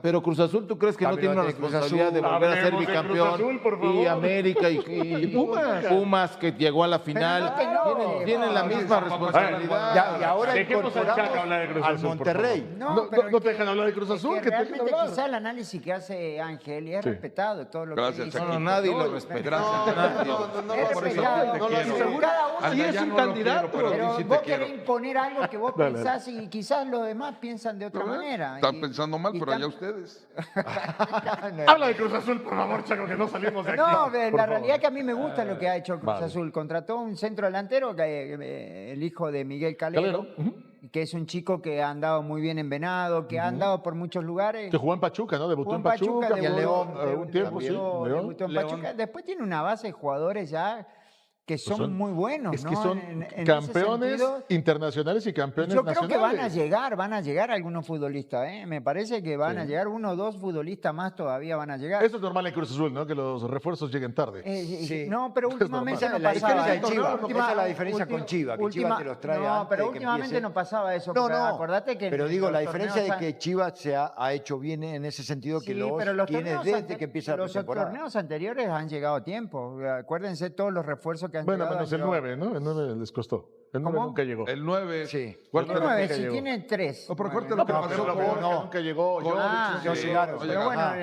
Pero Cruz Azul, ¿tú crees que no tiene una responsabilidad de volver a ser bicampeón? Y América y Pumas, que llegó a la final, tienen la misma responsabilidad. Y ahora Dejemos al Chaca incorporamos hablar de Cruz al Azul, por Monterrey. No te dejan hablar de Cruz Azul, que te dejan realmente hablar. quizá el análisis que hace Ángel y es respetado todo lo Gracias, que dice. Chaquito. Nadie lo respeta. Es Por eso respetado. te quiero. Cada uno Al Sí, de es allá un no lo candidato. quiero, pero a ti sí vos te quiero. querés imponer algo que vos pensás y quizás los demás piensan de otra manera. Están Y- pensando mal, y pero tam- allá ustedes. Habla de Cruz Azul, por favor, Chaco, que no salimos de aquí. No, Por la favor. realidad es que a mí me gusta lo que ha hecho Cruz Vale. Azul. Contrató un centro delantero, el hijo de Miguel Calero, que es un chico que ha andado muy bien en Venado, que ha andado por muchos lugares. Que jugó en Pachuca, ¿no? Debutó Jugó en Pachuca. y en León, Un tiempo, sí. debutó, León. debutó en Pachuca. Después tiene una base de jugadores ya que son, muy buenos. Es ¿no? que son En ese campeones sentido, internacionales y campeones yo creo que nacionales. van a llegar algunos futbolistas. Me parece que van a llegar, uno o dos futbolistas más todavía van a llegar. Eso es normal en Cruz Azul, ¿no? Que los refuerzos lleguen tarde. Sí. No, pero últimamente no La pasaba. diferencia de Chivas, Última- esa es la diferencia con Chivas, que Chivas te los trae No, antes pero de que últimamente empiece. no pasaba eso. No, porque no. acordate que Pero digo, la los diferencia de torneos que Chivas ha hecho bien en ese sentido que Sí, los pero los tiene torneos desde ante- que empieza la los temporada. torneos anteriores han llegado a tiempo. Acuérdense todos los refuerzos que han Bueno, llegado. menos el han llegado- 9, ¿no? El 9 les costó. El 9 ¿Cómo? nunca llegó. El 9. Sí. ¿Cuál El crees 9, que si llegó? tiene 3. No, pero acuérdate No, lo que pero pasó pero con... nunca llegó. Yo sí gano. Oye, Pero bueno, Ajá.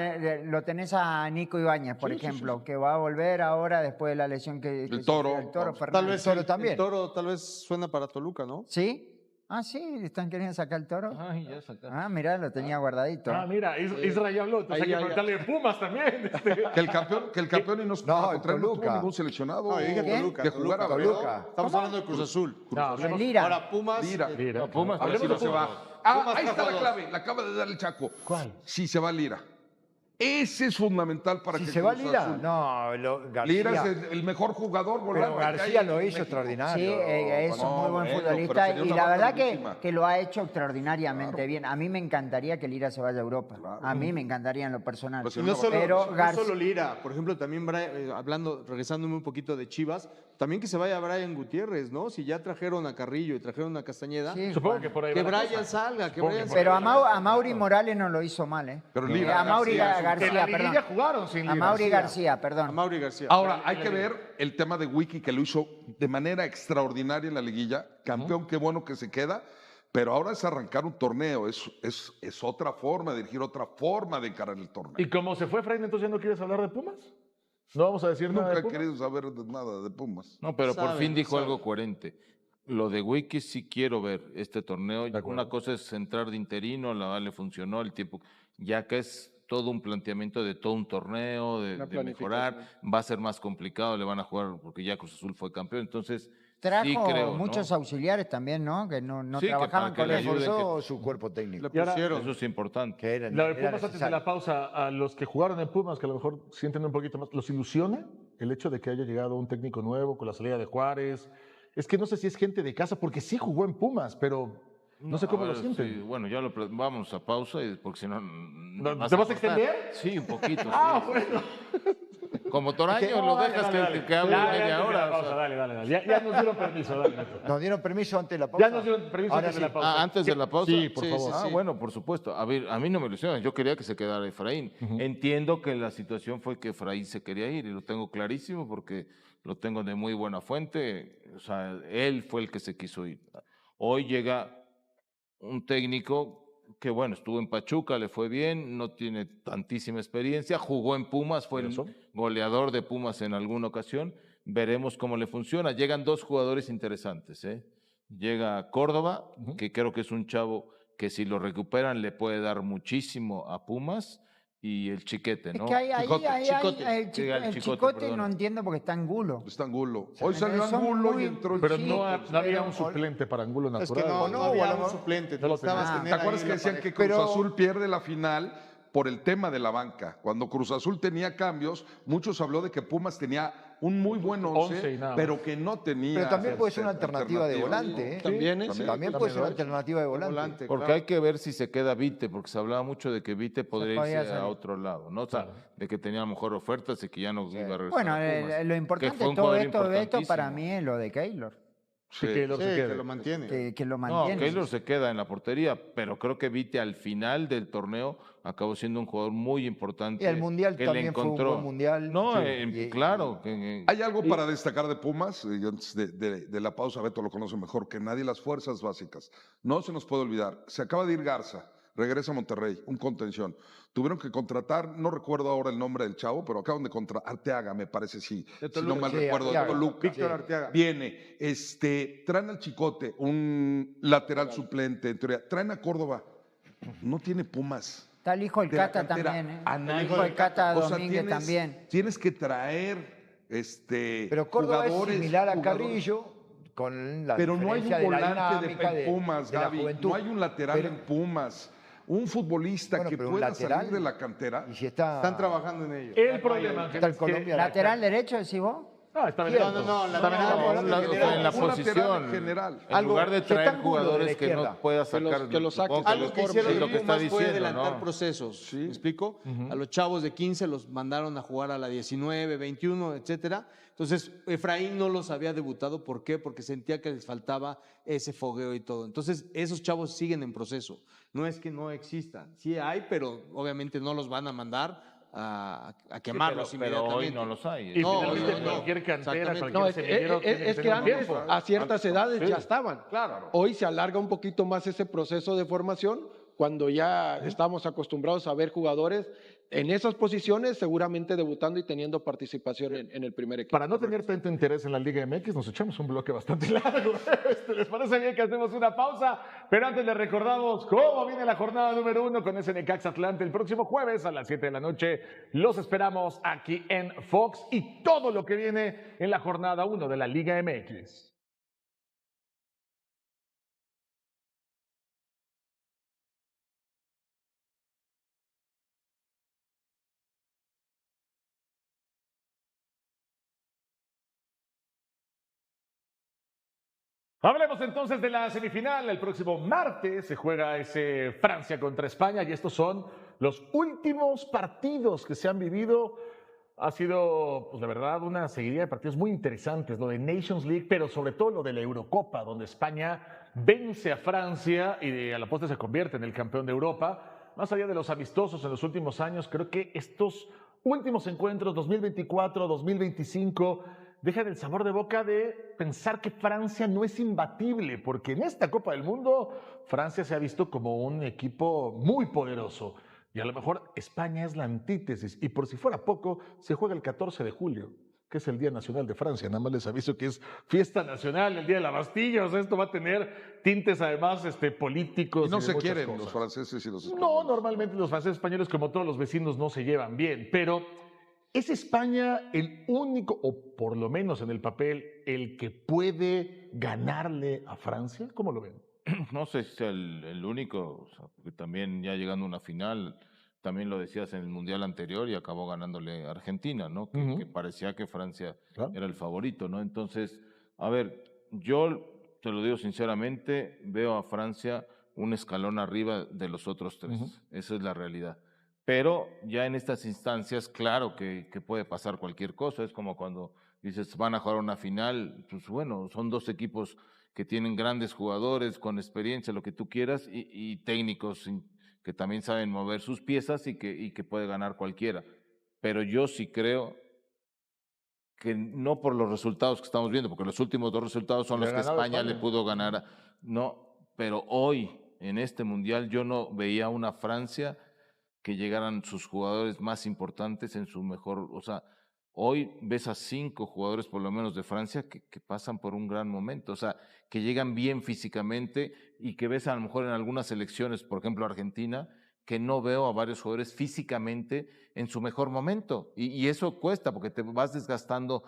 lo tenés a Nico Ibáñez, por ejemplo, que va a volver ahora después de la lesión que El sufrió Toro. el Toro Tal Tal Fernández. vez Toro también. el Toro tal vez suena para Toluca, ¿no? ¿Sí? Ah, sí, están queriendo sacar el Toro. Ay, ya sacaron. Ah, mirá, lo tenía guardadito. Ah, mira, Israel ya habló. Entonces hay que preguntarle de Pumas también. Que el campeón y no el tuvo Toluca. ningún seleccionado. No, yo dije ¿Qué? Toluca. Que jugara Toluca. Estamos hablando de Cruz Azul. No, hablemos- Lira. Ahora Pumas. Lira. Mira, Pumas, hablemos Si de no se Pumas. va. Pumas Ahí está trajo la dos. clave. La acaba de dar el Chaco. ¿Cuál? Si se va Lira. Ese es fundamental para Si que se va Cruz Lira, Azul- no, Lira García. es el mejor jugador Pero volante que hay García en lo hizo México. extraordinario. Sí, es un No, muy buen bueno, futbolista pero sería y una la baja verdad durísima. que lo ha hecho extraordinariamente bien. A mí me encantaría que Lira se vaya a Europa. A mí me encantaría en lo personal. Pues Y no solo, Pero no García- solo Lira, por ejemplo, también regresándome un poquito de Chivas, también que se vaya Brian Gutiérrez, ¿no? Si ya trajeron a Carrillo y trajeron a Castañeda, Sí, Supongo Juan. que por ahí que va la Brian cosa. salga, que Supongo Brian que salga. Pero a Mauri Morales no lo hizo mal, ¿eh? Pero Lira, A Mauri García es un- En la García, liguilla perdón. jugaron sin A Lira. Mauri García, perdón. A Mauri García. Ahora, hay que ver el tema de Wiki, que lo hizo de manera extraordinaria en la liguilla. Campeón, qué bueno que se queda. Pero ahora es arrancar un torneo, es otra forma de dirigir, otra forma de encarar el torneo. ¿Y como se fue Efraín, entonces ya no quieres hablar de Pumas? ¿No vamos a decir nada Nunca de he Pumas? querido saber nada de Pumas. No, pero por Saben, fin dijo saben. algo coherente. Lo de Wiki sí quiero ver este torneo. De acuerdo. Una cosa es entrar de interino, le funcionó el tiempo. Ya que es todo un planteamiento de todo un torneo, de mejorar, va a ser más complicado, le van a jugar porque ya Cruz Azul fue campeón. Entonces, Trajo sí creo, ¿no? muchos auxiliares también, ¿no? Que no Sí, que trabajaban para que con le él. ayuden. Reforzó su cuerpo técnico. Le Y ahora- pusieron. Eso es importante. Que era, La de era Pumas antes de necesario. la pausa, a los que jugaron en Pumas, que a lo mejor sienten un poquito más, ¿los ilusiona el hecho de que haya llegado un técnico nuevo con la salida de Juárez? Es que no sé si es gente de casa, porque sí jugó en Pumas, pero no sé cómo A lo ver, sienten. sí, bueno, ya vamos a pausa, porque si no... ¿Te vas a cortar. extender? Sí, un poquito. Ah, sí. bueno. Como Toraño, No, lo dale, dejas dale, que hable dale. media Ya, antes de hora. la o pausa, sea. dale. Ya nos dieron permiso, dale, Neto. Nos dieron permiso antes de la pausa. Ya nos dieron permiso Ahora antes de sí. la pausa. Antes de la pausa. Sí, por favor. Ah, bueno, por supuesto. A ver, a mí no me ilusiona. Yo quería que se quedara Efraín. Entiendo que la situación fue que Efraín se quería ir y lo tengo clarísimo porque lo tengo de muy buena fuente. O sea, él fue el que se quiso ir. Hoy llega un técnico que, bueno, estuvo en Pachuca, le fue bien, no tiene tantísima experiencia, jugó en Pumas, fue el Eso. goleador de Pumas en alguna ocasión. Veremos cómo le funciona. Llegan dos jugadores interesantes, ¿eh? Llega Córdoba, que creo que es un chavo que si lo recuperan le puede dar muchísimo a Pumas, y el Chiquete, ¿no? Es que ahí, Chicote. el Sí, al Chicote perdón. no entiendo porque está Angulo. Está Angulo. Hoy salió son Angulo muy- y entró el Pero Sí, no, no había pero- un suplente para Angulo natural. Es que no, no, no había a lo un mejor- suplente. no lo necesitabas tenía. tener ¿Te ahí acuerdas que la decían pareja. que Cruz Pero- Azul pierde la final por el tema de la banca? Cuando Cruz Azul tenía cambios, muchos habló de que Pumas tenía un muy buen 11 y once, nada más. pero que no tenía. Pero también puede ser una alternativa de volante, ¿eh? También, ¿eh? También puede ser una alternativa de volante. Volante, Porque claro. hay que ver si se queda Vite, porque se hablaba mucho de que Vite podría podía irse a salir. otro lado, ¿no? O sea, de que tenía a lo mejor ofertas y que ya no iba a regresar Bueno, a Pumas, lo que importante fue de un todo jugador esto para importantísimo. mí es lo de Keylor. Sí, Keylor se queda. que lo mantiene. que lo No, mantiene. Keylor se queda en la portería, pero creo que Vite al final del torneo acabó siendo un jugador muy importante. Y el Mundial que también fue un buen Mundial. No, Sí. claro. Hay algo para destacar de Pumas, y antes de la pausa, Beto lo conoce mejor que nadie, las fuerzas básicas. No se nos puede olvidar, se acaba de ir Garza, regresa a Monterrey, un contención. Tuvieron que contratar, no recuerdo ahora el nombre del chavo, pero acaban de contratar, Arteaga, me parece, si no mal Sí, recuerdo, de Arteaga. Toluca. Víctor Arteaga. Viene, traen al Chicote, un lateral suplente, en teoría. Traen a Córdoba, no tiene Pumas. Está el hijo del de la Cata cantera, también, ¿eh? a El nadie. hijo del Cata O sea, Domínguez también. Tienes que traer Pero Córdoba jugadores, es similar a jugadores. Carrillo con la Pero no hay un diferencia de la volante dinámica de Pumas, de la Gaby. juventud. No hay un lateral Pero- en Pumas. Un futbolista Bueno, que pero un pueda lateral, salir de la cantera. Y si está, Están trabajando en ello. El problema está el es que- Colombia. ¿Lateral derecho, decís vos? No, está Izquierdo. vendiendo. No, Está lateral, vendiendo. en la Un lateral posición. en general. En lugar de Algo- traer Angulo de la jugadores que no izquierda. pueda Que los- sacar. que los saques. supongo Algo que hicieron es lo en que está Pumas fue diciendo, adelantar ¿no? procesos. ¿Me explico? A los chavos de 15 los mandaron a jugar a la 19, 21, etcétera. Entonces, Efraín no los había debutado. ¿Por qué? Porque sentía que les faltaba ese fogueo y todo. Entonces, esos chavos siguen en proceso. No es que no existan. Sí hay, pero obviamente no los van a mandar a quemarlos pero inmediatamente. hoy no los hay. Y No, finalmente no, no. cualquier cantera, Exactamente. No, cualquier semillero tiene es que tener un antes, tiempo. a ciertas edades ya estaban. Claro. Hoy se alarga un poquito más ese proceso de formación cuando ya estamos acostumbrados a ver jugadores en esas posiciones, seguramente debutando y teniendo participación en el primer equipo. Para no tener tanto interés en la Liga MX, nos echamos un bloque bastante largo. ¿Les parece bien que hacemos una pausa? Pero antes les recordamos cómo viene la jornada número 1 con ese Necaxa Atlante el próximo jueves a las 7 de la noche. Los esperamos aquí en Fox y todo lo que viene en la jornada 1 de la Liga MX. Hablemos entonces de la semifinal. El próximo martes se juega ese Francia contra España y estos son los últimos partidos que se han vivido. Ha sido, pues la verdad, una seguidilla de partidos muy interesantes, lo de Nations League, pero sobre todo lo de la Eurocopa, donde España vence a Francia y a la postre se convierte en el campeón de Europa. Más allá de los amistosos en los últimos años, creo que estos últimos encuentros, 2024, 2025, dejan el sabor de boca de pensar que Francia no es imbatible, porque en esta Copa del Mundo Francia se ha visto como un equipo muy poderoso. Y a lo mejor España es la antítesis. Y por si fuera poco, se juega el 14 de julio, que es el Día Nacional de Francia. Nada más les aviso que es fiesta nacional, el Día de la Bastilla. O sea, esto va a tener tintes además políticos. Y no de se muchas quieren cosas. los franceses y los No, españoles. normalmente los franceses españoles, como todos los vecinos, no se llevan bien. Pero ¿es España el único, o por lo menos en el papel, el que puede ganarle a Francia? ¿Cómo lo ven? No sé si sea el único, o sea, porque también ya llegando a una final, también lo decías en el Mundial anterior y acabó ganándole a Argentina, ¿no? Que parecía que Francia Claro. era el favorito, ¿no? Entonces, a ver, yo te lo digo sinceramente, veo a Francia un escalón arriba de los otros tres. Esa es la realidad. Pero ya en estas instancias, claro que puede pasar cualquier cosa. Es como cuando dices, van a jugar una final, pues bueno, son dos equipos que tienen grandes jugadores, con experiencia, lo que tú quieras, y técnicos que también saben mover sus piezas y que puede ganar cualquiera. Pero yo sí creo que no por los resultados que estamos viendo, porque los últimos dos resultados son Le los ha que ganado España le España. pudo ganar. No, pero hoy, en este Mundial, yo no veía una Francia que llegaran sus jugadores más importantes en su mejor, o sea, hoy ves a 5 jugadores por lo menos de Francia que pasan por un gran momento, o sea, que llegan bien físicamente y que ves a lo mejor en algunas selecciones, por ejemplo Argentina, que no veo a varios jugadores físicamente en su mejor momento. Y eso cuesta porque te vas desgastando.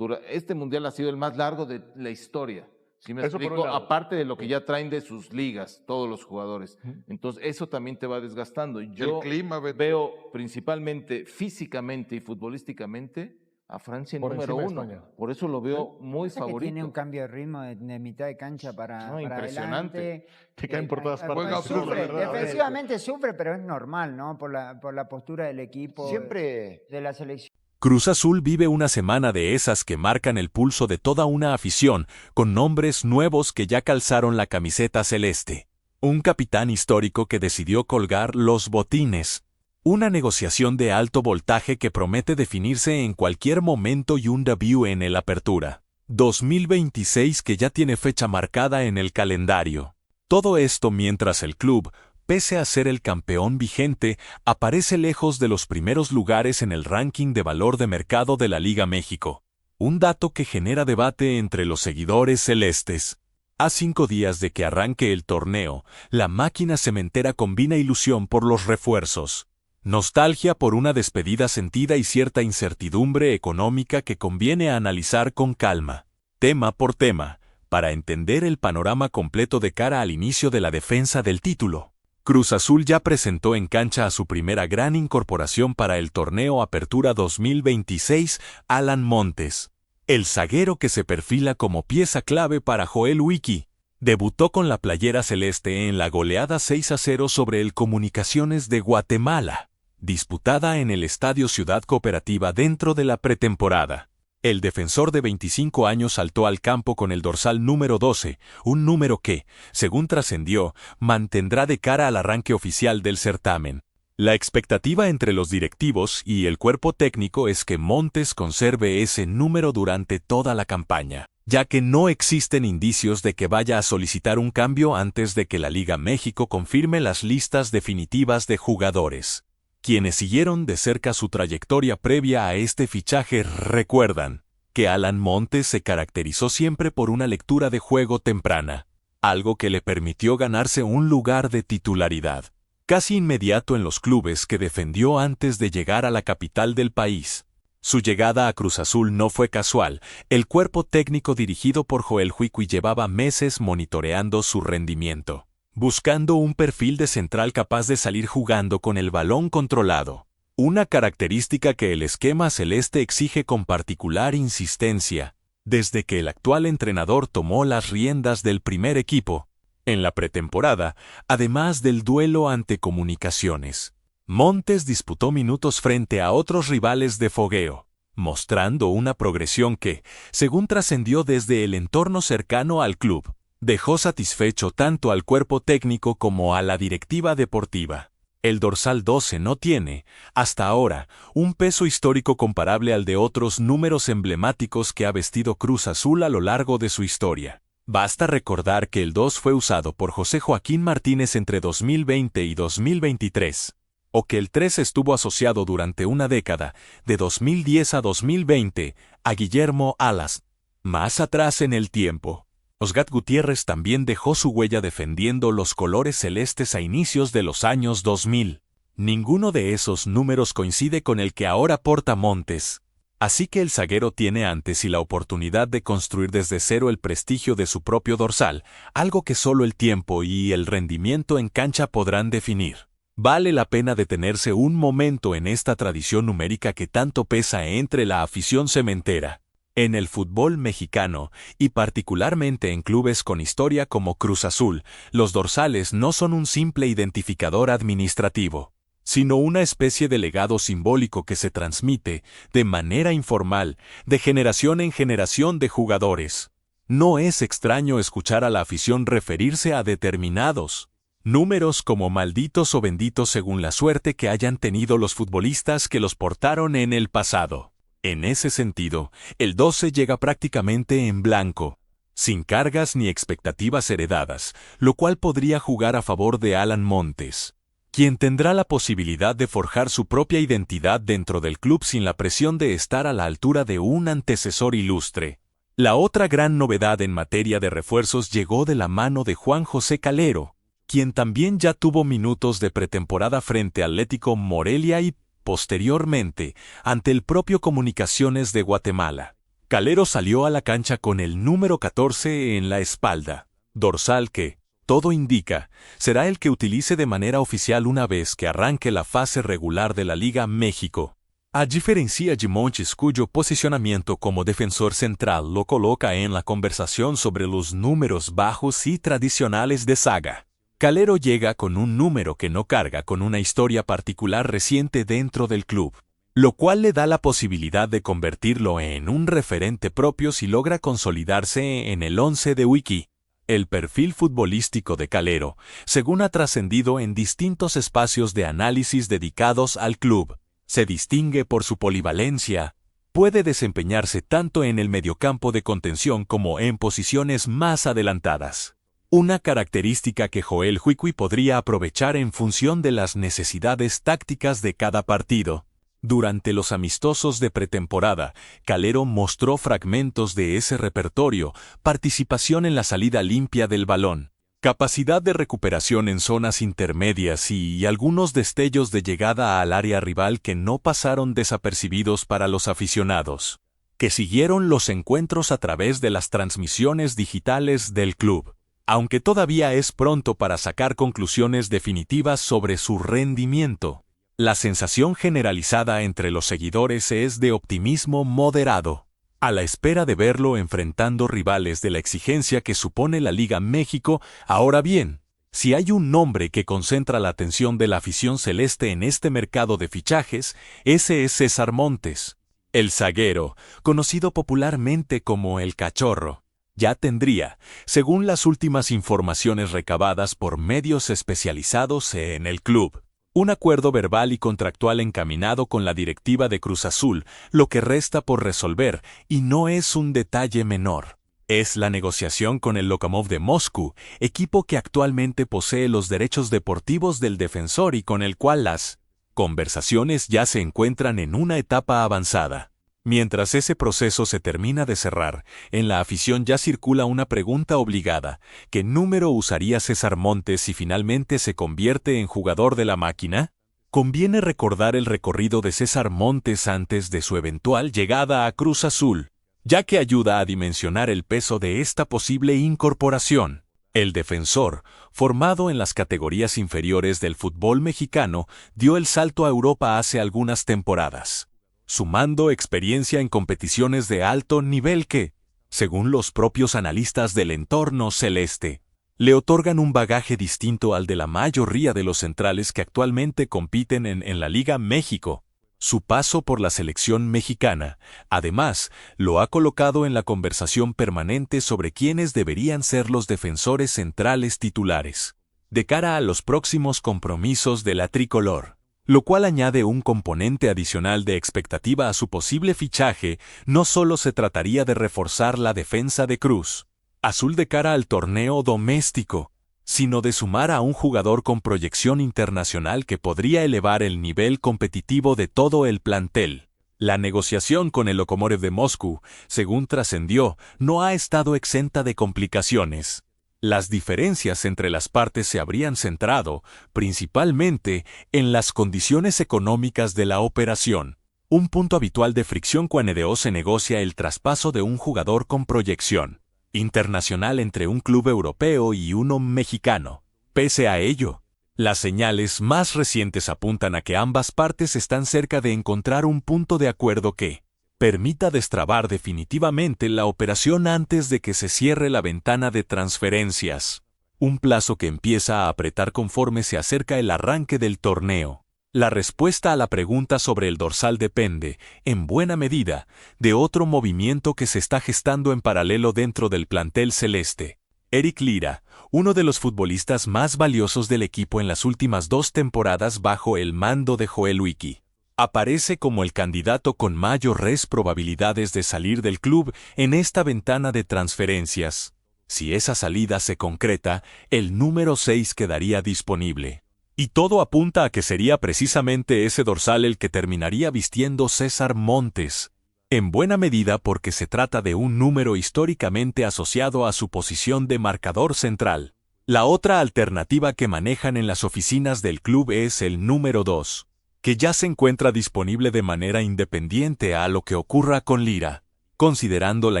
Este Mundial ha sido el más largo de la historia. ¿Sí me Eso por un explico? lado. Aparte de lo que ya traen de sus ligas, todos los jugadores. Entonces, eso también te va desgastando. Yo clima, Beto. veo principalmente físicamente y futbolísticamente a Francia en Por número encima de 1. España. Por eso lo veo muy Pasa que favorito. tiene un cambio de ritmo de mitad de cancha para Impresionante. adelante. Te caen por todas partes. Juega azul, Sufre, ¿verdad? defensivamente sufre, pero es normal, ¿no? Por la postura del equipo, Siempre de la selección. Cruz Azul vive una semana de esas que marcan el pulso de toda una afición, con nombres nuevos que ya calzaron la camiseta celeste. Un capitán histórico que decidió colgar los botines. Una negociación de alto voltaje que promete definirse en cualquier momento y un debut en el Apertura 2026 que ya tiene fecha marcada en el calendario. Todo esto mientras el club, pese a ser el campeón vigente, aparece lejos de los primeros lugares en el ranking de valor de mercado de la Liga México. Un dato que genera debate entre los seguidores celestes. A 5 días de que arranque el torneo, la máquina cementera combina ilusión por los refuerzos, nostalgia por una despedida sentida y cierta incertidumbre económica que conviene analizar con calma, tema por tema, para entender el panorama completo de cara al inicio de la defensa del título. Cruz Azul ya presentó en cancha a su primera gran incorporación para el torneo Apertura 2026, Alan Montes. El zaguero que se perfila como pieza clave para Joel Wiki, debutó con la playera celeste en la goleada 6-0 sobre el Comunicaciones de Guatemala, disputada en el Estadio Ciudad Cooperativa dentro de la pretemporada. El defensor de 25 años saltó al campo con el dorsal número 12, un número que, según trascendió, mantendrá de cara al arranque oficial del certamen. La expectativa entre los directivos y el cuerpo técnico es que Montes conserve ese número durante toda la campaña, ya que no existen indicios de que vaya a solicitar un cambio antes de que la Liga México confirme las listas definitivas de jugadores. Quienes siguieron de cerca su trayectoria previa a este fichaje recuerdan que Alan Montes se caracterizó siempre por una lectura de juego temprana, algo que le permitió ganarse un lugar de titularidad casi inmediato en los clubes que defendió antes de llegar a la capital del país. Su llegada a Cruz Azul no fue casual. El cuerpo técnico dirigido por Joel Wiki llevaba meses monitoreando su rendimiento, buscando un perfil de central capaz de salir jugando con el balón controlado, una característica que el esquema celeste exige con particular insistencia, desde que el actual entrenador tomó las riendas del primer equipo. En la pretemporada, además del duelo ante Comunicaciones, Montes disputó minutos frente a otros rivales de fogueo, mostrando una progresión que, según trascendió desde el entorno cercano al club, dejó satisfecho tanto al cuerpo técnico como a la directiva deportiva. El dorsal 12 no tiene, hasta ahora, un peso histórico comparable al de otros números emblemáticos que ha vestido Cruz Azul a lo largo de su historia. Basta recordar que el 2 fue usado por José Joaquín Martínez entre 2020 y 2023, o que el 3 estuvo asociado durante una década, de 2010 a 2020, a Guillermo Alas. Más atrás en el tiempo, Osgat Gutiérrez también dejó su huella defendiendo los colores celestes a inicios de los años 2000. Ninguno de esos números coincide con el que ahora porta Montes. Así que el zaguero tiene ante sí la oportunidad de construir desde cero el prestigio de su propio dorsal, algo que solo el tiempo y el rendimiento en cancha podrán definir. Vale la pena detenerse un momento en esta tradición numérica que tanto pesa entre la afición cementera. En el fútbol mexicano, y particularmente en clubes con historia como Cruz Azul, los dorsales no son un simple identificador administrativo, sino una especie de legado simbólico que se transmite, de manera informal, de generación en generación de jugadores. No es extraño escuchar a la afición referirse a determinados números como malditos o benditos según la suerte que hayan tenido los futbolistas que los portaron en el pasado. En ese sentido, el 12 llega prácticamente en blanco, sin cargas ni expectativas heredadas, lo cual podría jugar a favor de Alan Montes, quien tendrá la posibilidad de forjar su propia identidad dentro del club sin la presión de estar a la altura de un antecesor ilustre. La otra gran novedad en materia de refuerzos llegó de la mano de Juan José Calero, quien también ya tuvo minutos de pretemporada frente a Atlético Morelia y, posteriormente, ante el propio Comunicaciones de Guatemala. Calero salió a la cancha con el número 14 en la espalda, dorsal que, todo indica, será el que utilice de manera oficial una vez que arranque la fase regular de la Liga México. A diferencia de Montes, cuyo posicionamiento como defensor central lo coloca en la conversación sobre los números bajos y tradicionales de saga, Calero llega con un número que no carga con una historia particular reciente dentro del club. lo cual le da la posibilidad de convertirlo en un referente propio si logra consolidarse en el 11 de Wiki. El perfil futbolístico de Calero, según ha trascendido en distintos espacios de análisis dedicados al club, se distingue por su polivalencia. Puede desempeñarse tanto en el mediocampo de contención como en posiciones más adelantadas. Una característica que Joel Wiki podría aprovechar en función de las necesidades tácticas de cada partido. Durante los amistosos de pretemporada, Calero mostró fragmentos de ese repertorio, participación en la salida limpia del balón, capacidad de recuperación en zonas intermedias y algunos destellos de llegada al área rival que no pasaron desapercibidos para los aficionados, que siguieron los encuentros a través de las transmisiones digitales del club. Aunque todavía es pronto para sacar conclusiones definitivas sobre su rendimiento, la sensación generalizada entre los seguidores es de optimismo moderado, a la espera de verlo enfrentando rivales de la exigencia que supone la Liga México. Ahora bien, si hay un nombre que concentra la atención de la afición celeste en este mercado de fichajes, ese es César Montes. El zaguero, conocido popularmente como El Cachorro, ya tendría, según las últimas informaciones recabadas por medios especializados en el club, un acuerdo verbal y contractual encaminado con la directiva de Cruz Azul, lo que resta por resolver, y no es un detalle menor. Es la negociación con el Lokomotiv de Moscú, equipo que actualmente posee los derechos deportivos del defensor y con el cual las conversaciones ya se encuentran en una etapa avanzada. Mientras ese proceso se termina de cerrar, en la afición ya circula una pregunta obligada: ¿qué número usaría César Montes si finalmente se convierte en jugador de la máquina? Conviene recordar el recorrido de César Montes antes de su eventual llegada a Cruz Azul, ya que ayuda a dimensionar el peso de esta posible incorporación. El defensor, formado en las categorías inferiores del fútbol mexicano, dio el salto a Europa hace algunas temporadas, sumando experiencia en competiciones de alto nivel que, según los propios analistas del entorno celeste, le otorgan un bagaje distinto al de la mayoría de los centrales que actualmente compiten en la Liga México. Su paso por la selección mexicana, además, lo ha colocado en la conversación permanente sobre quiénes deberían ser los defensores centrales titulares, de cara a los próximos compromisos de la tricolor, lo cual añade un componente adicional de expectativa a su posible fichaje. No solo se trataría de reforzar la defensa de Cruz Azul de cara al torneo doméstico, sino de sumar a un jugador con proyección internacional que podría elevar el nivel competitivo de todo el plantel. La negociación con el Lokomotiv de Moscú, según trascendió, no ha estado exenta de complicaciones. Las diferencias entre las partes se habrían centrado, principalmente, en las condiciones económicas de la operación, un punto habitual de fricción cuando se negocia el traspaso de un jugador con proyección internacional entre un club europeo y uno mexicano. Pese a ello, las señales más recientes apuntan a que ambas partes están cerca de encontrar un punto de acuerdo que permita destrabar definitivamente la operación antes de que se cierre la ventana de transferencias, un plazo que empieza a apretar conforme se acerca el arranque del torneo. La respuesta a la pregunta sobre el dorsal depende, en buena medida, de otro movimiento que se está gestando en paralelo dentro del plantel celeste. Eric Lira, uno de los futbolistas más valiosos del equipo en las últimas 2 temporadas bajo el mando de Joel Wiki, aparece como el candidato con mayores probabilidades de salir del club en esta ventana de transferencias. Si esa salida se concreta, el número 6 quedaría disponible. Y todo apunta a que sería precisamente ese dorsal el que terminaría vistiendo César Montes, en buena medida porque se trata de un número históricamente asociado a su posición de marcador central. La otra alternativa que manejan en las oficinas del club es el número 2, que ya se encuentra disponible de manera independiente a lo que ocurra con Lira, considerando la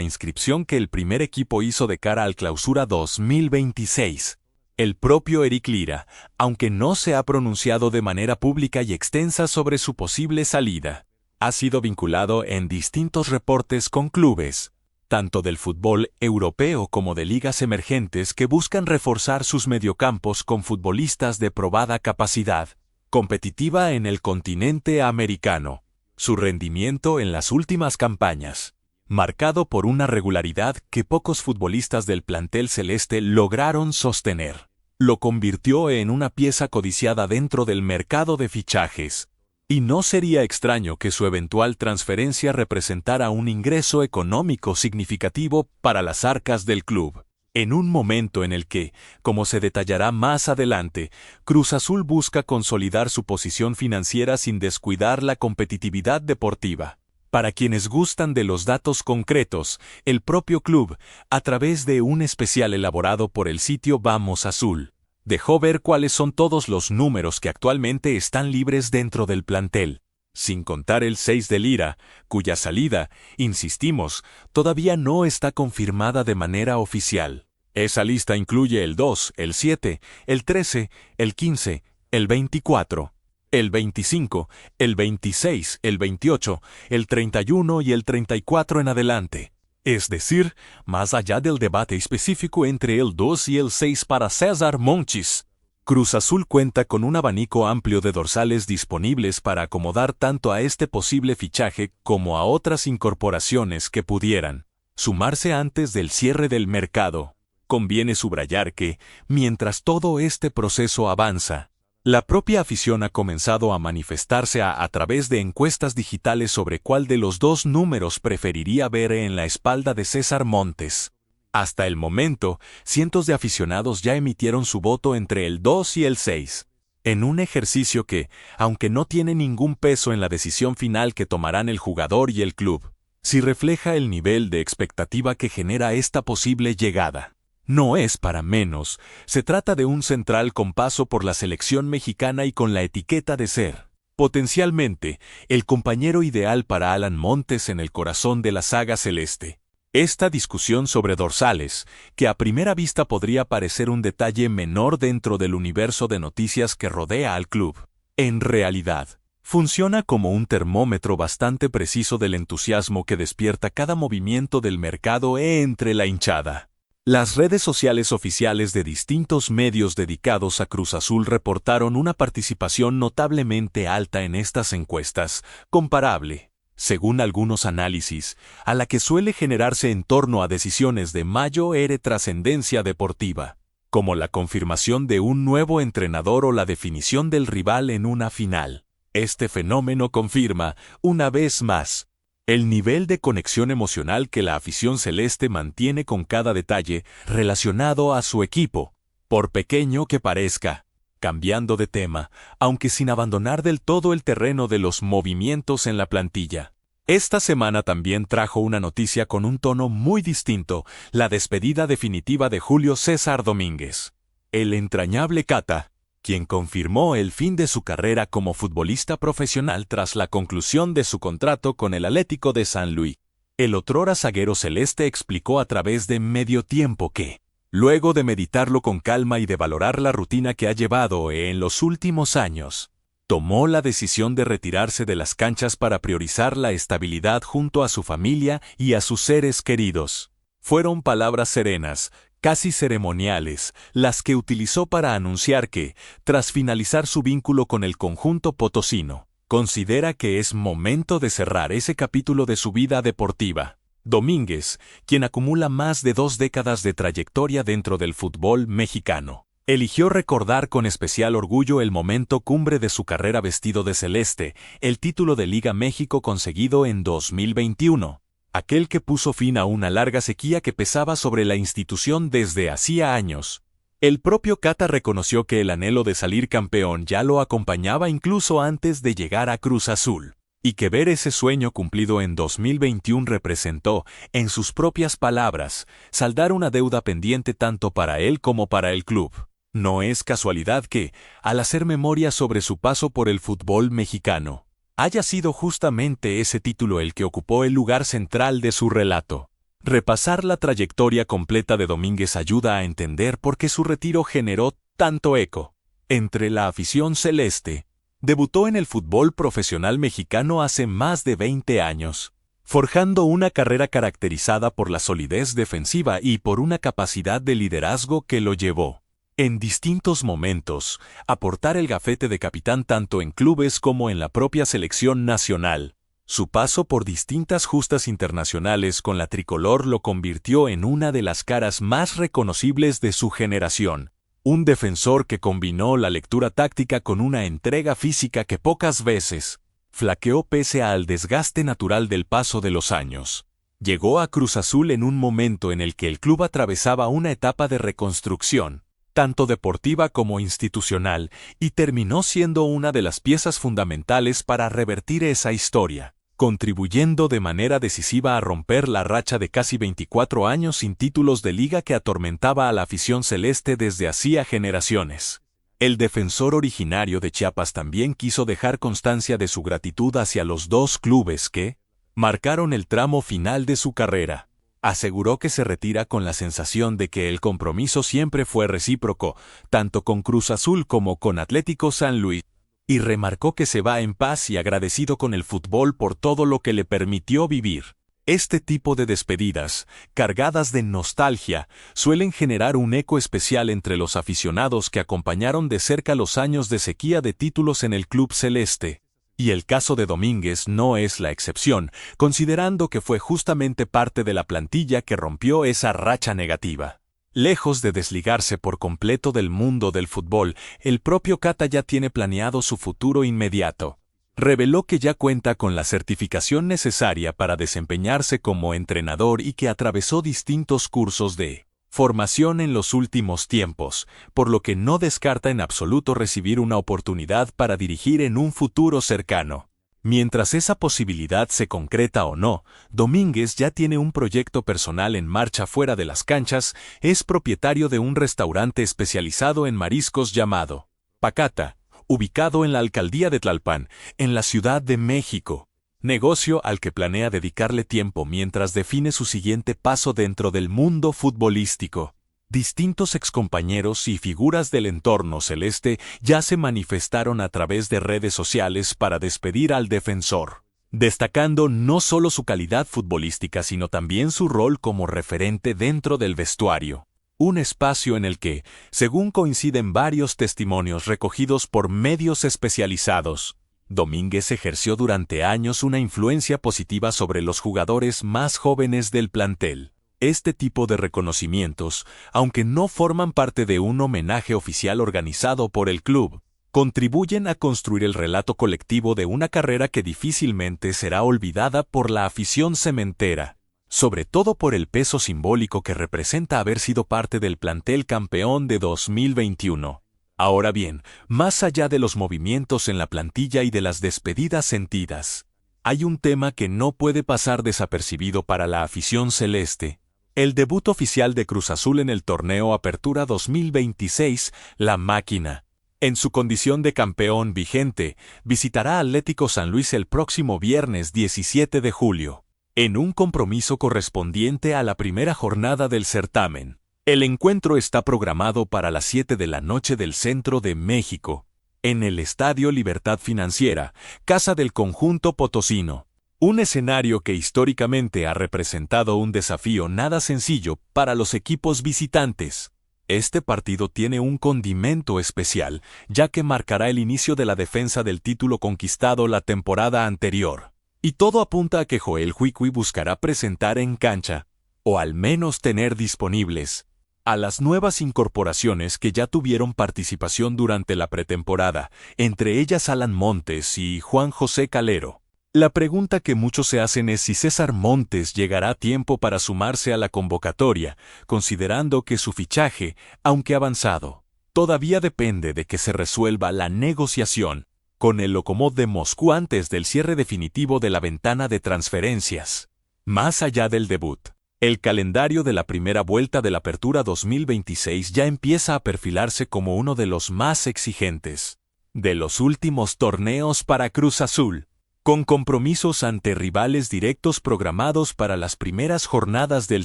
inscripción que el primer equipo hizo de cara al Clausura 2026. El propio Eric Lira, aunque no se ha pronunciado de manera pública y extensa sobre su posible salida, ha sido vinculado en distintos reportes con clubes, tanto del fútbol europeo como de ligas emergentes que buscan reforzar sus mediocampos con futbolistas de probada capacidad competitiva en el continente americano. su rendimiento en las últimas campañas, marcado por una regularidad que pocos futbolistas del plantel celeste lograron sostener, lo convirtió en una pieza codiciada dentro del mercado de fichajes, y no sería extraño que su eventual transferencia representara un ingreso económico significativo para las arcas del club, en un momento en el que, como se detallará más adelante, Cruz Azul busca consolidar su posición financiera sin descuidar la competitividad deportiva. Para quienes gustan de los datos concretos, el propio club, a través de un especial elaborado por el sitio Vamos Azul, dejó ver cuáles son todos los números que actualmente están libres dentro del plantel, sin contar el 6 de Lira, cuya salida, insistimos, todavía no está confirmada de manera oficial. Esa lista incluye el 2, el 7, el 13, el 15, el 24, el 25, el 26, el 28, el 31 y el 34 en adelante. Es decir, más allá del debate específico entre el 2 y el 6 para César Monchis, Cruz Azul cuenta con un abanico amplio de dorsales disponibles para acomodar tanto a este posible fichaje como a otras incorporaciones que pudieran sumarse antes del cierre del mercado. Conviene subrayar que, mientras todo este proceso avanza, la propia afición ha comenzado a manifestarse a través de encuestas digitales sobre cuál de los dos números preferiría ver en la espalda de César Montes. Hasta el momento, cientos de aficionados ya emitieron su voto entre el 2 y el 6, en un ejercicio que, aunque no tiene ningún peso en la decisión final que tomarán el jugador y el club, sí refleja el nivel de expectativa que genera esta posible llegada. No es para menos, se trata de un central con paso por la selección mexicana y con la etiqueta de ser, potencialmente, el compañero ideal para Alan Montes en el corazón de la saga celeste. Esta discusión sobre dorsales, que a primera vista podría parecer un detalle menor dentro del universo de noticias que rodea al club, en realidad, funciona como un termómetro bastante preciso del entusiasmo que despierta cada movimiento del mercado entre la hinchada. Las redes sociales oficiales de distintos medios dedicados a Cruz Azul reportaron una participación notablemente alta en estas encuestas, comparable, según algunos análisis, a la que suele generarse en torno a decisiones de mayor trascendencia deportiva, como la confirmación de un nuevo entrenador o la definición del rival en una final. Este fenómeno confirma, una vez más, el nivel de conexión emocional que la afición celeste mantiene con cada detalle relacionado a su equipo, por pequeño que parezca. Cambiando de tema, aunque sin abandonar del todo el terreno de los movimientos en la plantilla. Esta semana también trajo una noticia con un tono muy distinto, la despedida definitiva de Julio César Domínguez. El entrañable Cata, quien confirmó el fin de su carrera como futbolista profesional tras la conclusión de su contrato con el Atlético de San Luis. El otrora zaguero celeste explicó a través de Medio Tiempo que, luego de meditarlo con calma y de valorar la rutina que ha llevado en los últimos años, tomó la decisión de retirarse de las canchas para priorizar la estabilidad junto a su familia y a sus seres queridos. Fueron palabras serenas, casi ceremoniales, las que utilizó para anunciar que, tras finalizar su vínculo con el conjunto potosino, considera que es momento de cerrar ese capítulo de su vida deportiva. Domínguez, quien acumula más de 2 décadas de trayectoria dentro del fútbol mexicano, eligió recordar con especial orgullo el momento cumbre de su carrera vestido de celeste, el título de Liga México conseguido en 2021. Aquel que puso fin a una larga sequía que pesaba sobre la institución desde hacía años. El propio Cata reconoció que el anhelo de salir campeón ya lo acompañaba incluso antes de llegar a Cruz Azul, y que ver ese sueño cumplido en 2021 representó, en sus propias palabras, saldar una deuda pendiente tanto para él como para el club. No es casualidad que, al hacer memoria sobre su paso por el fútbol mexicano, haya sido justamente ese título el que ocupó el lugar central de su relato. Repasar la trayectoria completa de Domínguez ayuda a entender por qué su retiro generó tanto eco entre la afición celeste. Debutó en el fútbol profesional mexicano hace más de 20 años, forjando una carrera caracterizada por la solidez defensiva y por una capacidad de liderazgo que lo llevó, en distintos momentos, a portar el gafete de capitán tanto en clubes como en la propia selección nacional. Su paso por distintas justas internacionales con la tricolor lo convirtió en una de las caras más reconocibles de su generación. Un defensor que combinó la lectura táctica con una entrega física que pocas veces flaqueó pese al desgaste natural del paso de los años. Llegó a Cruz Azul en un momento en el que el club atravesaba una etapa de reconstrucción, tanto deportiva como institucional, y terminó siendo una de las piezas fundamentales para revertir esa historia, contribuyendo de manera decisiva a romper la racha de casi 24 años sin títulos de liga que atormentaba a la afición celeste desde hacía generaciones. El defensor originario de Chiapas también quiso dejar constancia de su gratitud hacia los dos clubes que marcaron el tramo final de su carrera. Aseguró que se retira con la sensación de que el compromiso siempre fue recíproco, tanto con Cruz Azul como con Atlético San Luis, y remarcó que se va en paz y agradecido con el fútbol por todo lo que le permitió vivir. Este tipo de despedidas, cargadas de nostalgia, suelen generar un eco especial entre los aficionados que acompañaron de cerca los años de sequía de títulos en el club celeste. Y el caso de Domínguez no es la excepción, considerando que fue justamente parte de la plantilla que rompió esa racha negativa. Lejos de desligarse por completo del mundo del fútbol, el propio Cata ya tiene planeado su futuro inmediato. Reveló que ya cuenta con la certificación necesaria para desempeñarse como entrenador y que atravesó distintos cursos de formación en los últimos tiempos, por lo que no descarta en absoluto recibir una oportunidad para dirigir en un futuro cercano. Mientras esa posibilidad se concreta o no, Domínguez ya tiene un proyecto personal en marcha fuera de las canchas, es propietario de un restaurante especializado en mariscos llamado Pacata, ubicado en la alcaldía de Tlalpan, en la Ciudad de México, negocio al que planea dedicarle tiempo mientras define su siguiente paso dentro del mundo futbolístico. Distintos excompañeros y figuras del entorno celeste ya se manifestaron a través de redes sociales para despedir al defensor, destacando no solo su calidad futbolística sino también su rol como referente dentro del vestuario. Un espacio en el que, según coinciden varios testimonios recogidos por medios especializados, Domínguez ejerció durante años una influencia positiva sobre los jugadores más jóvenes del plantel. Este tipo de reconocimientos, aunque no forman parte de un homenaje oficial organizado por el club, contribuyen a construir el relato colectivo de una carrera que difícilmente será olvidada por la afición cementera, sobre todo por el peso simbólico que representa haber sido parte del plantel campeón de 2021. Ahora bien, más allá de los movimientos en la plantilla y de las despedidas sentidas, hay un tema que no puede pasar desapercibido para la afición celeste. El debut oficial de Cruz Azul en el torneo Apertura 2026, La Máquina. En su condición de campeón vigente, visitará Atlético San Luis el próximo viernes 17 de julio, en un compromiso correspondiente a la primera jornada del certamen. El encuentro está programado para las 7 de la noche del centro de México, en el Estadio Libertad Financiera, casa del conjunto potosino. Un escenario que históricamente ha representado un desafío nada sencillo para los equipos visitantes. Este partido tiene un condimento especial, ya que marcará el inicio de la defensa del título conquistado la temporada anterior. Y todo apunta a que Joel Huicui buscará presentar en cancha, o al menos tener disponibles, a las nuevas incorporaciones que ya tuvieron participación durante la pretemporada, entre ellas Alan Montes y Juan José Calero. La pregunta que muchos se hacen es si César Montes llegará a tiempo para sumarse a la convocatoria, considerando que su fichaje, aunque avanzado, todavía depende de que se resuelva la negociación con el Lokomotiv de Moscú antes del cierre definitivo de la ventana de transferencias. Más allá del debut, el calendario de la primera vuelta de la Apertura 2026 ya empieza a perfilarse como uno de los más exigentes de los últimos torneos para Cruz Azul, con compromisos ante rivales directos programados para las primeras jornadas del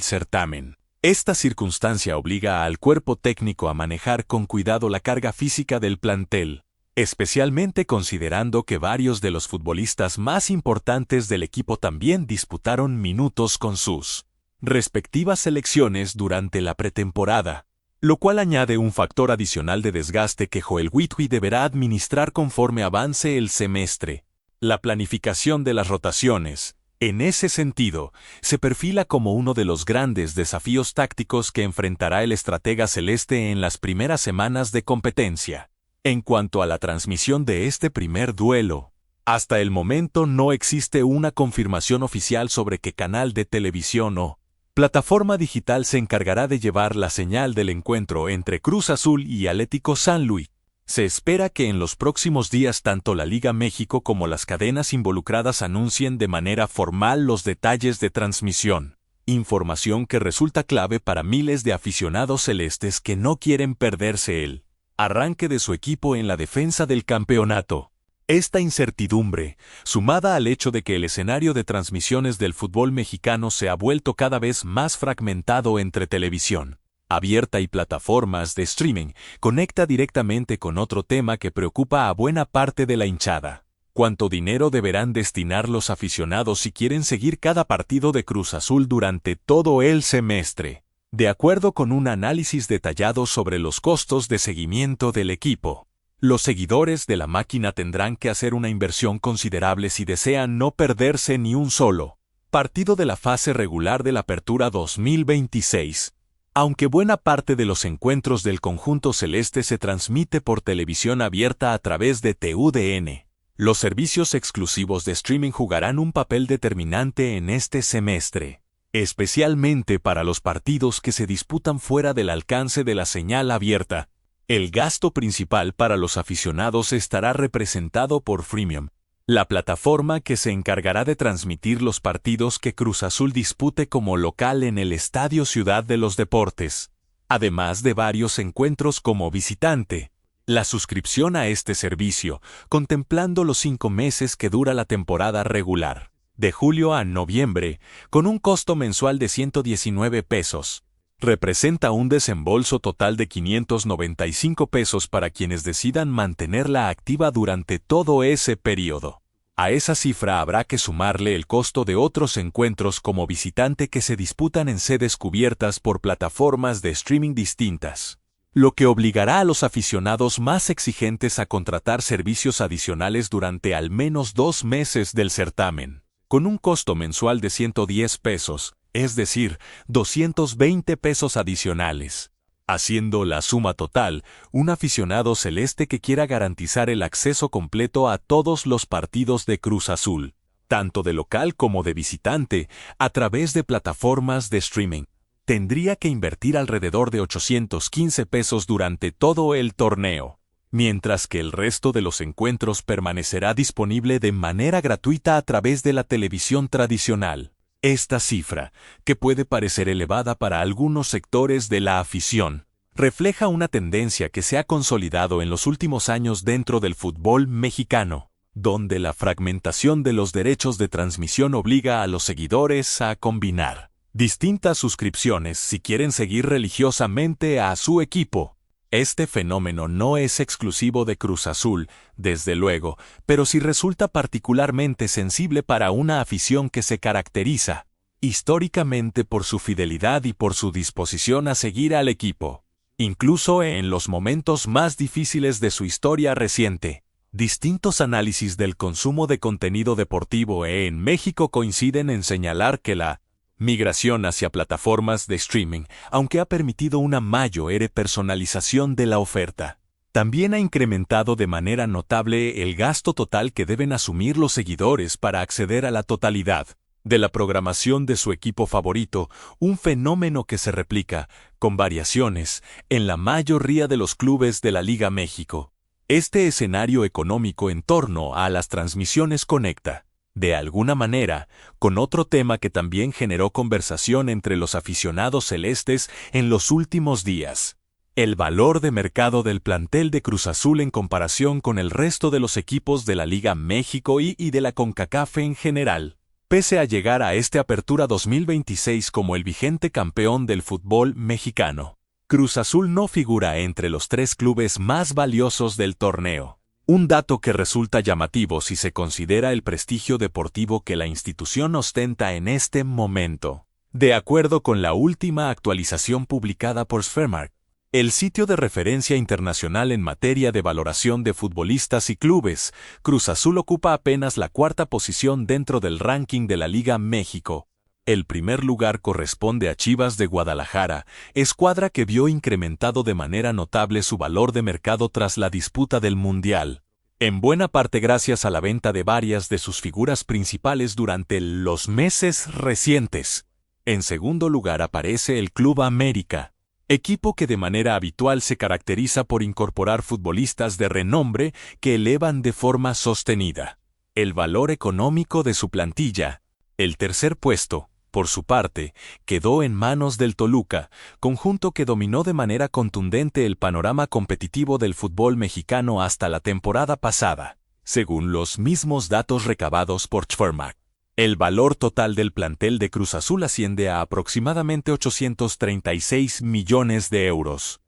certamen. Esta circunstancia obliga al cuerpo técnico a manejar con cuidado la carga física del plantel, especialmente considerando que varios de los futbolistas más importantes del equipo también disputaron minutos con sus respectivas selecciones durante la pretemporada, lo cual añade un factor adicional de desgaste que Joel Huicui deberá administrar conforme avance el semestre. La planificación de las rotaciones, en ese sentido, se perfila como uno de los grandes desafíos tácticos que enfrentará el estratega celeste en las primeras semanas de competencia. En cuanto a la transmisión de este primer duelo, hasta el momento no existe una confirmación oficial sobre qué canal de televisión o plataforma digital se encargará de llevar la señal del encuentro entre Cruz Azul y Atlético San Luis. Se espera que en los próximos días tanto la Liga México como las cadenas involucradas anuncien de manera formal los detalles de transmisión, información que resulta clave para miles de aficionados celestes que no quieren perderse el arranque de su equipo en la defensa del campeonato. Esta incertidumbre, sumada al hecho de que el escenario de transmisiones del fútbol mexicano se ha vuelto cada vez más fragmentado entre televisión abierta y plataformas de streaming, conecta directamente con otro tema que preocupa a buena parte de la hinchada. ¿Cuánto dinero deberán destinar los aficionados si quieren seguir cada partido de Cruz Azul durante todo el semestre? De acuerdo con un análisis detallado sobre los costos de seguimiento del equipo, los seguidores de la máquina tendrán que hacer una inversión considerable si desean no perderse ni un solo partido de la fase regular de la Apertura 2026. Aunque buena parte de los encuentros del conjunto celeste se transmite por televisión abierta a través de TUDN, los servicios exclusivos de streaming jugarán un papel determinante en este semestre, especialmente para los partidos que se disputan fuera del alcance de la señal abierta. El gasto principal para los aficionados estará representado por Freemium, la plataforma que se encargará de transmitir los partidos que Cruz Azul dispute como local en el Estadio Ciudad de los Deportes, además de varios encuentros como visitante. La suscripción a este servicio, contemplando los 5 meses que dura la temporada regular, de julio a noviembre, con un costo mensual de 119 pesos, representa un desembolso total de 595 pesos para quienes decidan mantenerla activa durante todo ese periodo. A esa cifra habrá que sumarle el costo de otros encuentros como visitante que se disputan en sedes cubiertas por plataformas de streaming distintas, lo que obligará a los aficionados más exigentes a contratar servicios adicionales durante al menos 2 meses del certamen, con un costo mensual de 110 pesos, es decir, 220 pesos adicionales. Haciendo la suma total, un aficionado celeste que quiera garantizar el acceso completo a todos los partidos de Cruz Azul, tanto de local como de visitante, a través de plataformas de streaming, tendría que invertir alrededor de 815 pesos durante todo el torneo, mientras que el resto de los encuentros permanecerá disponible de manera gratuita a través de la televisión tradicional. Esta cifra, que puede parecer elevada para algunos sectores de la afición, refleja una tendencia que se ha consolidado en los últimos años dentro del fútbol mexicano, donde la fragmentación de los derechos de transmisión obliga a los seguidores a combinar distintas suscripciones si quieren seguir religiosamente a su equipo. Este fenómeno no es exclusivo de Cruz Azul, desde luego, pero sí resulta particularmente sensible para una afición que se caracteriza, históricamente, por su fidelidad y por su disposición a seguir al equipo, incluso en los momentos más difíciles de su historia reciente. Distintos análisis del consumo de contenido deportivo en México coinciden en señalar que la migración hacia plataformas de streaming, aunque ha permitido una mayor personalización de la oferta, también ha incrementado de manera notable el gasto total que deben asumir los seguidores para acceder a la totalidad de la programación de su equipo favorito, un fenómeno que se replica, con variaciones, en la mayoría de los clubes de la Liga México. Este escenario económico en torno a las transmisiones conecta, de alguna manera, con otro tema que también generó conversación entre los aficionados celestes en los últimos días: el valor de mercado del plantel de Cruz Azul en comparación con el resto de los equipos de la Liga México y de la CONCACAF en general. Pese a llegar a esta Apertura 2026 como el vigente campeón del fútbol mexicano, Cruz Azul no figura entre los 3 clubes más valiosos del torneo. Un dato que resulta llamativo si se considera el prestigio deportivo que la institución ostenta en este momento. De acuerdo con la última actualización publicada por Sfermark, El sitio de referencia internacional en materia de valoración de futbolistas y clubes, Cruz Azul ocupa apenas la 4ª posición dentro del ranking de la Liga México. El primer lugar corresponde a Chivas de Guadalajara, escuadra que vio incrementado de manera notable su valor de mercado tras la disputa del Mundial, en buena parte gracias a la venta de varias de sus figuras principales durante los meses recientes. En segundo lugar aparece el Club América, equipo que de manera habitual se caracteriza por incorporar futbolistas de renombre que elevan de forma sostenida el valor económico de su plantilla. El tercer puesto, por su parte, quedó en manos del Toluca, conjunto que dominó de manera contundente el panorama competitivo del fútbol mexicano hasta la temporada pasada, según los mismos datos recabados por Transfermarkt. El valor total del plantel de Cruz Azul asciende a aproximadamente 836 millones de euros.